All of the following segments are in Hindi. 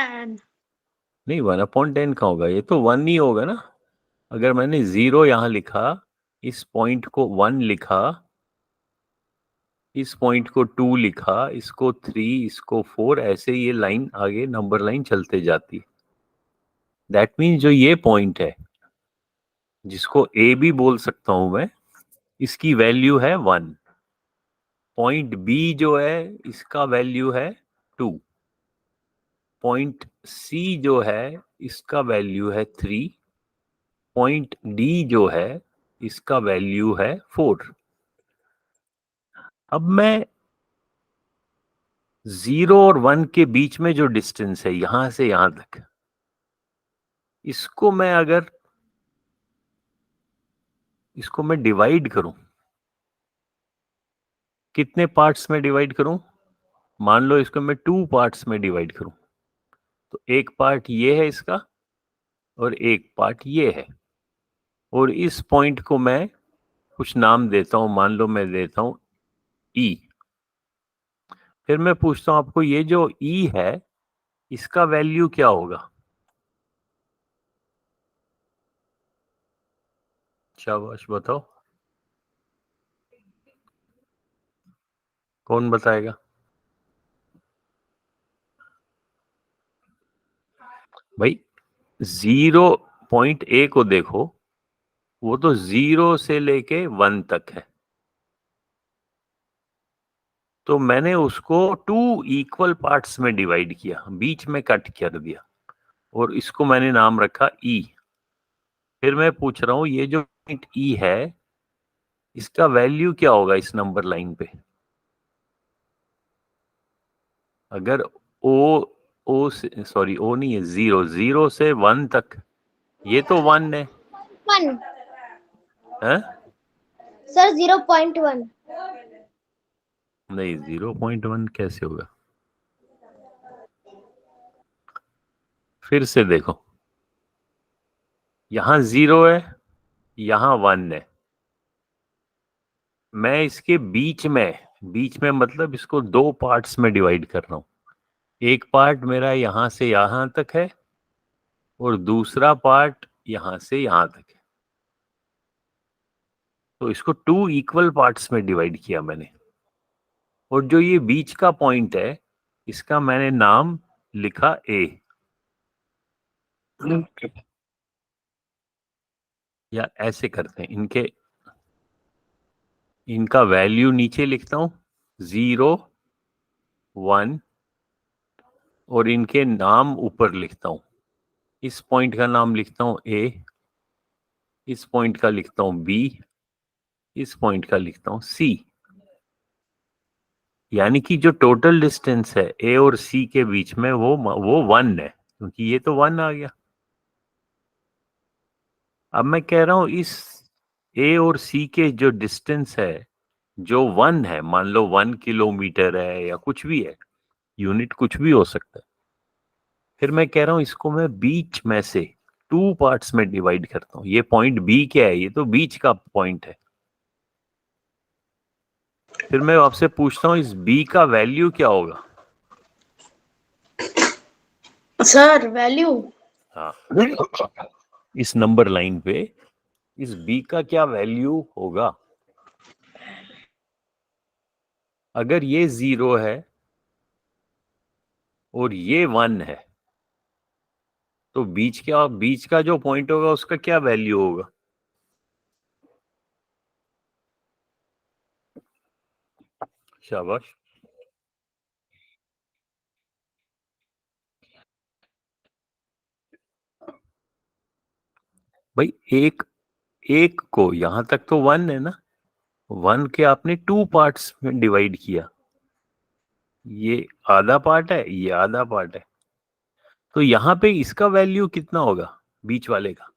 10। नहीं, 1/10 का होगा, ये तो 1 ही होगा ना। अगर मैंने 0 यहाँ लिखा, इस पॉइंट को 1 लिखा, इस पॉइंट को 2 लिखा, इसको 3, इसको 4, ऐसे ये लाइन आगे नंबर लाइन चलते जाती है। दैट मीन्स जो ये पॉइंट है, जिसको ए भी बोल सकता हूं मैं, इसकी वैल्यू है 1। पॉइंट बी जो है, इसका वैल्यू है 2। पॉइंट सी जो है, इसका वैल्यू है 3। पॉइंट डी जो है, इसका वैल्यू है 4। अब मैं 0 और 1 के बीच में जो डिस्टेंस है यहां से यहां तक, इसको मैं डिवाइड करूं, कितने पार्ट्स में डिवाइड करूं? मान लो इसको मैं 2 पार्ट्स में डिवाइड करूं, तो एक पार्ट ये है इसका और एक पार्ट ये है, और इस पॉइंट को मैं कुछ नाम देता हूं, मान लो मैं देता हूं ई। फिर मैं पूछता हूं आपको, ये जो ई है इसका वैल्यू क्या होगा? शाबाश, बताओ, कौन बताएगा? भाई 0.a को देखो, वो तो 0 से लेके 1 तक है, तो मैंने उसको 2 इक्वल पार्ट्स में डिवाइड किया, बीच में कट कर दिया, और इसको मैंने नाम रखा ई। फिर मैं पूछ रहा हूं, ये जो पॉइंट ई है इसका वैल्यू क्या होगा इस नंबर लाइन पे? अगर ओ सॉरी, ओ नहीं है, 0 से 1 तक, ये तो 1 है। 1 हैं? सर 0.1। नहीं, 0.1 कैसे होगा? फिर से देखो, यहां 0 है, यहां 1 है, मैं इसके बीच में मतलब इसको 2 पार्ट्स में डिवाइड कर रहा हूं। एक पार्ट मेरा यहां से यहां तक है और दूसरा पार्ट यहां से यहां तक है, तो इसको 2 इक्वल पार्ट्स में डिवाइड किया मैंने। और जो ये बीच का पॉइंट है, इसका मैंने नाम लिखा ए, या ऐसे करते हैं, इनका वैल्यू नीचे लिखता हूं, 0, 1, और इनके नाम ऊपर लिखता हूं। इस पॉइंट का नाम लिखता हूं ए, इस पॉइंट का लिखता हूं बी, इस पॉइंट का लिखता हूं सी। यानी कि जो टोटल डिस्टेंस है ए और सी के बीच में, वो 1 है, क्योंकि ये तो 1 आ गया। अब मैं कह रहा हूं, इस ए और सी के जो डिस्टेंस है, जो 1 है, मान लो 1 किलोमीटर है या कुछ भी है, यूनिट कुछ भी हो सकता है। फिर मैं कह रहा हूं, इसको मैं बीच में से 2 पार्ट्स में डिवाइड करता हूं। ये पॉइंट बी क्या है? ये तो बीच का पॉइंट है। फिर मैं आपसे पूछता हूं, इस बी का वैल्यू क्या होगा? सर वैल्यू हाँ, इस नंबर लाइन पे इस बी का क्या वैल्यू होगा? अगर ये 0 है और ये 1 है, तो बीच का जो पॉइंट होगा उसका क्या वैल्यू होगा? शाबाश। भाई एक को, यहां तक तो 1 है ना, 1 के आपने 2 पार्ट्स में डिवाइड किया, ये आधा पार्ट है, ये आधा पार्ट है, तो यहां पे इसका वैल्यू कितना होगा बीच वाले का?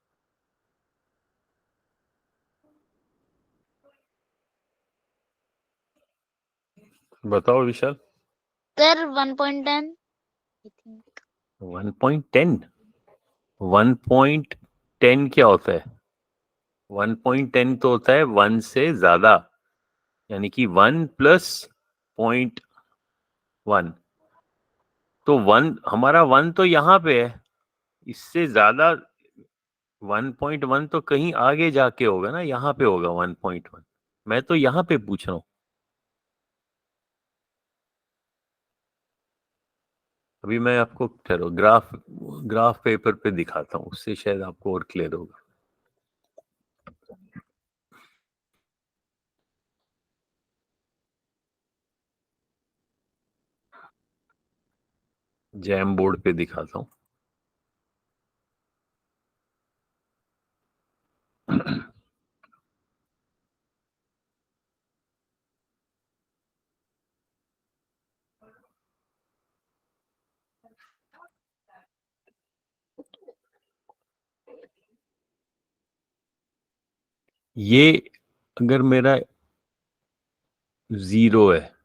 बताओ विशाल। सर 1.10। 1.10? 1.10 क्या होता है? 1.10 तो होता है 1 से ज्यादा, यानी कि 1 प्लस 0.1, तो 1 हमारा 1 तो यहाँ पे है, इससे ज्यादा 1.1 तो कहीं आगे जाके होगा ना, यहाँ पे होगा 1.1। मैं तो यहाँ पे पूछ रहा हूँ। अभी मैं आपको ठहरो ग्राफ पेपर पे दिखाता हूँ, उससे शायद आपको और क्लियर होगा। जैम बोर्ड पे दिखाता हूँ। ये अगर मेरा 0 है,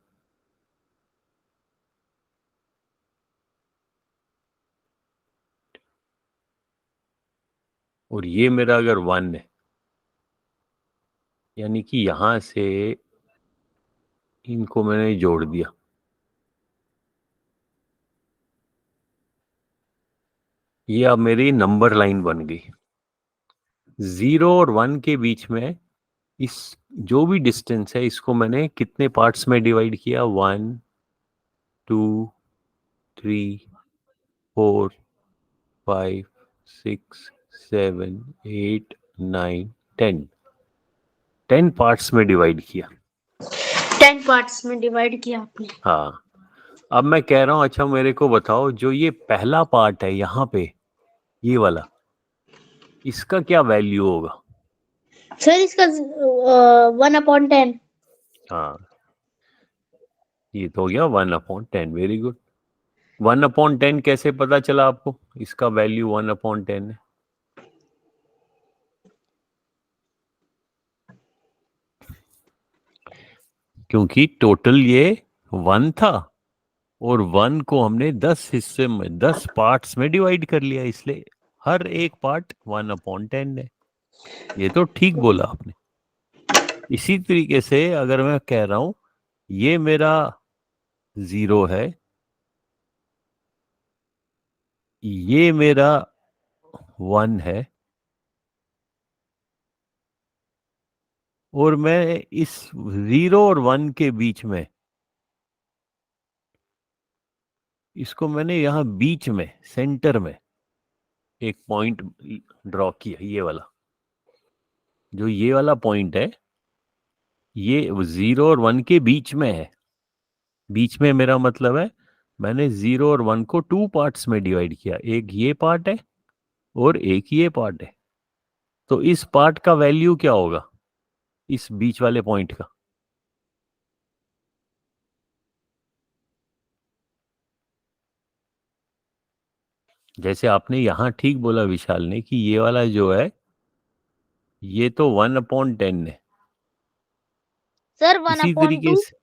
और ये मेरा अगर 1 है, यानी कि यहां से इनको मैंने जोड़ दिया, ये अब मेरी नंबर लाइन बन गई। 0 और 1 के बीच में इस जो भी डिस्टेंस है, इसको मैंने कितने पार्ट्स में डिवाइड किया? 1 2 3 4 5 6 7 8 9 10 पार्ट्स में डिवाइड किया। 10 पार्ट्स में डिवाइड किया आपने। हाँ, अब मैं कह रहा हूं, अच्छा मेरे को बताओ, जो ये पहला पार्ट है यहाँ पे, ये वाला, इसका क्या वैल्यू होगा? सर इसका 1/10। हाँ, ये तो हो गया 1/10। Very good. 1/10 कैसे पता चला आपको इसका वैल्यू 1/10 है? क्योंकि टोटल ये 1 था, और 1 को हमने 10 हिस्से में 10 पार्ट्स में डिवाइड कर लिया, इसलिए हर एक पार्ट 1/10 है। ये तो ठीक बोला आपने। इसी तरीके से अगर मैं कह रहा हूं ये मेरा 0 है, ये मेरा 1 है, और मैं इस 0 और 1 के बीच में, इसको मैंने यहां बीच में सेंटर में एक पॉइंट ड्रॉ किया, ये वाला, जो ये वाला पॉइंट है, ये 0 और 1 के बीच में है। बीच में मेरा मतलब है मैंने 0 और 1 को 2 पार्ट्स में डिवाइड किया, एक ये पार्ट है और एक ये पार्ट है। तो इस पार्ट का वैल्यू क्या होगा, इस बीच वाले पॉइंट का? जैसे आपने यहां ठीक बोला विशाल ने कि ये वाला जो है, ये तो 1/10 है। सर इसी तरीके 1/2। से,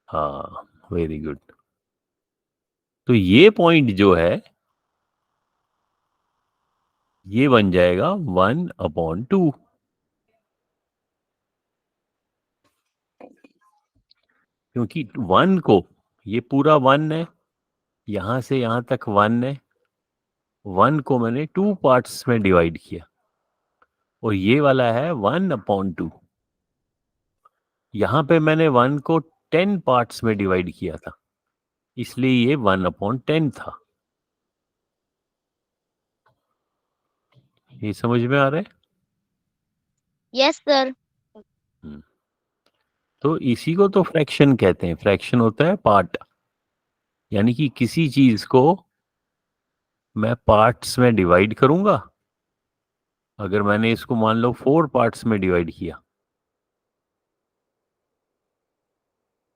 हाँ, वेरी गुड। तो ये पॉइंट जो है, ये बन जाएगा 1/2। क्योंकि 1 को, ये पूरा 1 है, यहां से यहां तक 1 है, 1 को मैंने 2 पार्ट्स में डिवाइड किया, और ये वाला है 1/2। यहां पे मैंने 1 को 10 पार्ट्स में डिवाइड किया था, इसलिए ये 1/10 था। ये समझ में आ रहा है? Yes sir. हम्म। तो इसी को तो फ्रैक्शन कहते हैं। फ्रैक्शन होता है पार्ट, यानी कि किसी चीज को मैं पार्ट्स में डिवाइड करूंगा। अगर मैंने इसको मान लो 4 पार्ट्स में डिवाइड किया,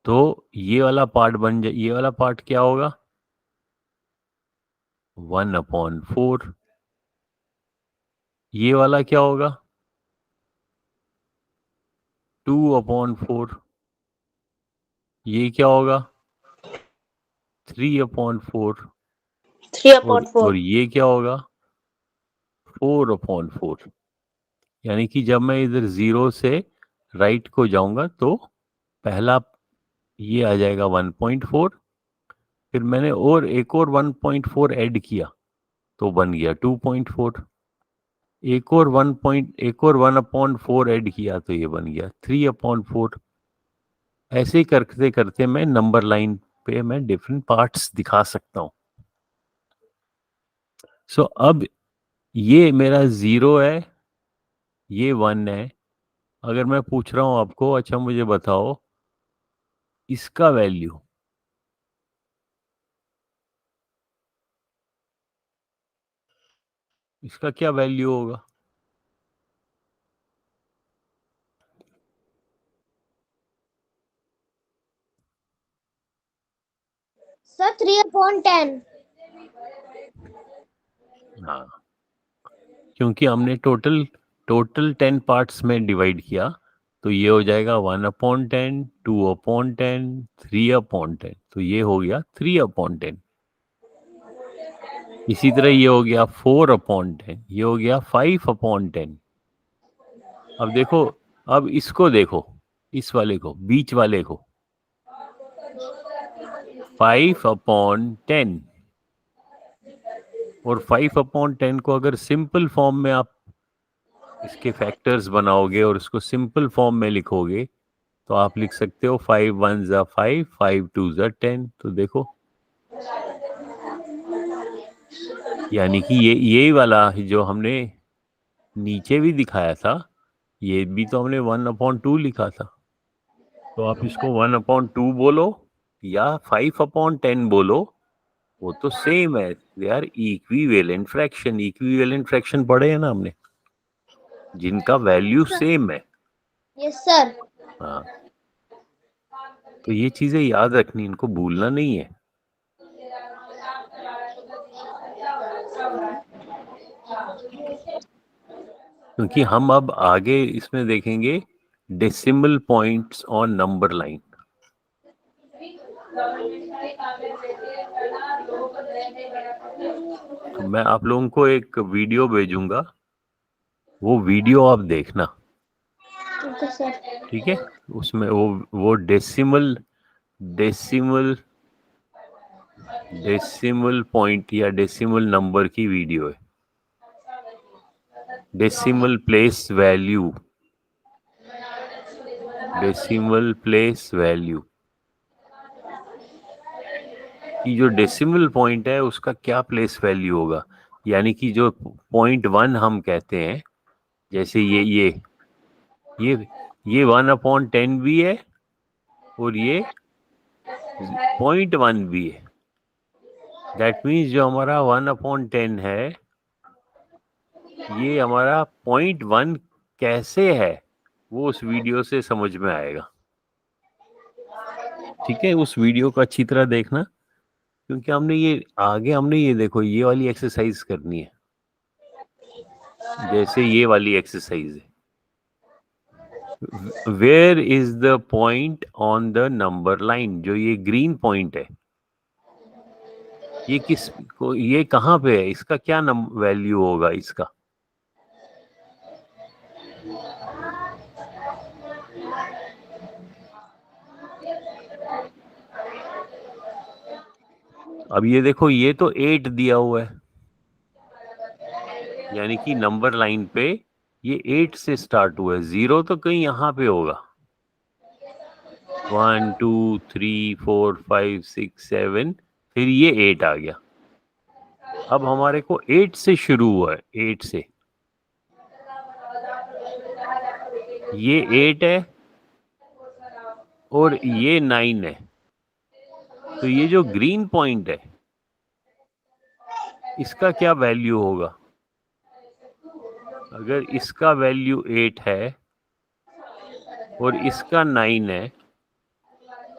तो ये वाला पार्ट बन जाए, ये वाला पार्ट क्या होगा? 1/4। ये वाला क्या होगा? 2/4। ये क्या होगा? 3/4। 3/4। और ये क्या होगा? 4/4। यानी कि जब मैं इधर 0 से राइट को जाऊंगा तो पहला ये आ जाएगा 1/4, फिर मैंने और एक और 1.4 ऐड किया तो बन गया 2.4। एक और 1/4 ऐड किया तो ये बन गया 3/4। ऐसे ही करते करते मैं नंबर लाइन पे मैं डिफरेंट पार्ट्स दिखा सकता हूँ। सो अब ये मेरा 0 है, ये 1 है। अगर मैं पूछ रहा हूँ आपको, अच्छा मुझे बताओ इसका वैल्यू, इसका क्या वैल्यू होगा? सर 3/10। हाँ, क्योंकि हमने टोटल टोटल 10 पार्ट्स में डिवाइड किया तो ये हो जाएगा 1/10, 2/10, 3/10, तो ये हो गया 3/10। इसी तरह ये हो गया 4/10, ये हो गया 5/10। अब देखो, अब इसको देखो, इस वाले को, बीच वाले को, 5/10। और 5/10 को अगर सिंपल फॉर्म में आप इसके फैक्टर्स बनाओगे और इसको सिंपल फॉर्म में लिखोगे तो आप लिख सकते हो 5 1 ज़ा 5, 5 2 ज़ा 10। तो देखो, यानी कि ये वाला जो हमने नीचे भी दिखाया था, ये भी तो हमने 1/2 लिखा था। तो आप इसको 1/2 बोलो या 5/10 बोलो, वो तो सेम है। They are equivalent fraction. Equivalent fraction पढ़े हैं ना हमने, जिनका वैल्यू सेम है। Yes sir. हाँ, तो ये चीजें याद रखनी, इनको भूलना नहीं है। क्योंकि हम अब आगे इसमें देखेंगे decimal points on number line. तो मैं आप लोगों को एक वीडियो भेजूंगा, वो वीडियो आप देखना, ओके सर। ठीक है? उसमें वो डेसिमल डेसिमल डेसिमल पॉइंट या डेसिमल नंबर की वीडियो है। Decimal place value, decimal place value कि जो डेसिमल पॉइंट है उसका क्या प्लेस वैल्यू होगा। यानी कि जो 0.1 हम कहते हैं, जैसे ये 1/10 भी है और ये 0.1 भी है। दैट मीन्स जो हमारा 1/10 है, ये हमारा 0.1 कैसे है, वो उस वीडियो से समझ में आएगा। ठीक है, उस वीडियो को अच्छी तरह देखना, क्योंकि हमने ये देखो, ये वाली एक्सरसाइज करनी है। जैसे ये वाली एक्सरसाइज है, where is the point on the number line. जो ये ग्रीन पॉइंट है, ये कहाँ पे है, इसका क्या वैल्यू होगा इसका? अब ये देखो, ये तो 8 दिया हुआ है, यानी कि नंबर लाइन पे ये 8 से स्टार्ट हुआ है। 0 तो कहीं यहाँ पे होगा। 1 2 3 4 5 6 7, फिर ये 8 आ गया। अब हमारे को 8 से शुरू हुआ है, 8 से। ये 8 है और ये 9 है। तो ये जो ग्रीन पॉइंट है, इसका क्या वैल्यू होगा? अगर इसका वैल्यू 8 है और इसका 9 है,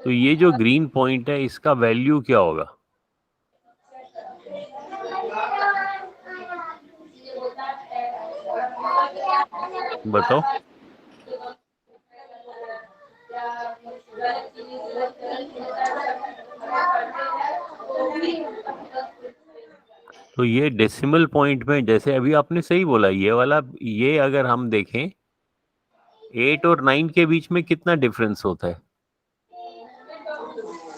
तो ये जो ग्रीन पॉइंट है, इसका वैल्यू क्या होगा? बताओ। तो ये डेसिमल पॉइंट में, जैसे अभी आपने सही बोला, ये वाला, ये अगर हम देखें 8 और 9 के बीच में कितना डिफरेंस होता है?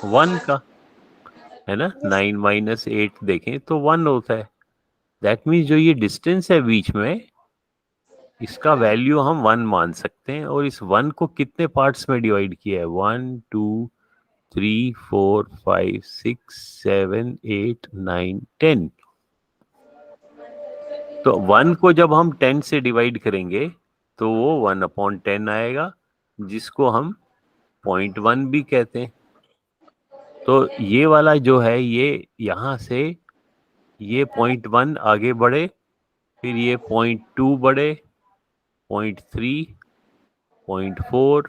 1 का। है ना। 9 माइनस 8 देखें तो 1 होता है। दैट मीन्स जो ये डिस्टेंस है बीच में, इसका वैल्यू हम 1 मान सकते हैं। और इस 1 को कितने पार्ट्स में डिवाइड किया है? 1 2 3 4 5 6 7 8 9 10। तो 1 को जब हम 10 से डिवाइड करेंगे तो वो 1/10 आएगा, जिसको हम 0.1 भी कहते हैं। तो ये वाला जो है, ये यहां से ये 0.1 आगे बढ़े, फिर ये 0.2 बढ़े, 0.3, 0.4,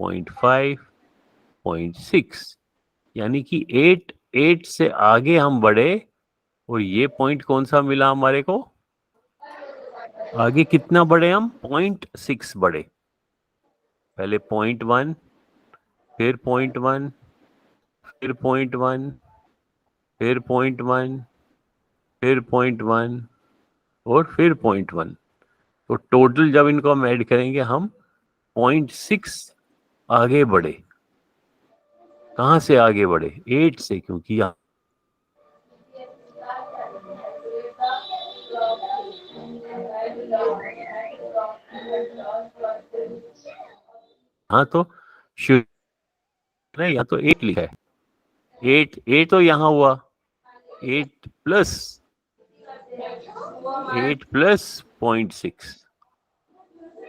0.5, 0.6, यानी कि 8 से आगे हम बढ़े। और ये पॉइंट कौन सा मिला हमारे को? आगे कितना बढ़े हम? 0.6 बढ़े। पहले 0.1, फिर 0.1, फिर 0.1, फिर 0.1, फिर 0.1 और फिर 0.1। तो टोटल जब इनको हम ऐड करेंगे, हम 0.6 आगे बढ़े। कहां से आगे बढ़े? 8 से, क्योंकि यहाँ तो शुरू यहाँ तो 8 लिखा है। 8 तो यहाँ हुआ 8 प्लस 0.6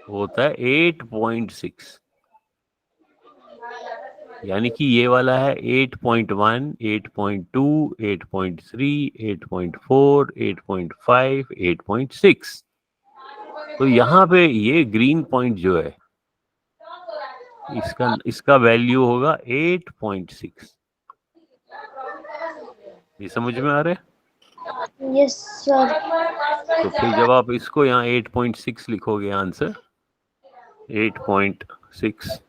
होता है 8.6। यानी कि ये वाला है 8.1, 8.2, 8.3, 8.4, 8.5, 8.6। तो यहाँ पे ये ग्रीन पॉइंट जो है, इसका वैल्यू होगा 8.6। ये समझ में आ रहा है? Yes sir. तो फिर जब आप इसको यहाँ 8.6 लिखोगे आंसर 8.6,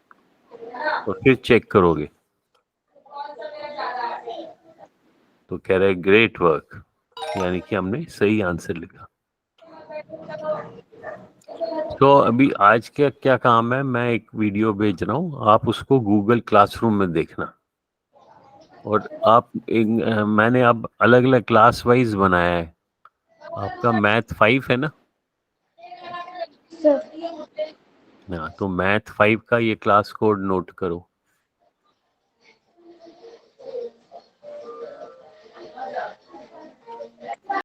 तो फिर चेक करोगे तो कह रहे ग्रेट वर्क, यानी कि हमने सही आंसर लिखा। तो अभी आज का क्या काम है, मैं एक वीडियो भेज रहा हूँ, आप उसको गूगल क्लासरूम में देखना। और आप मैंने अब अलग अलग क्लास वाइज बनाया है। आपका मैथ 5 है ना? सर हाँ, तो मैथ 5 का ये क्लास कोड नोट करो।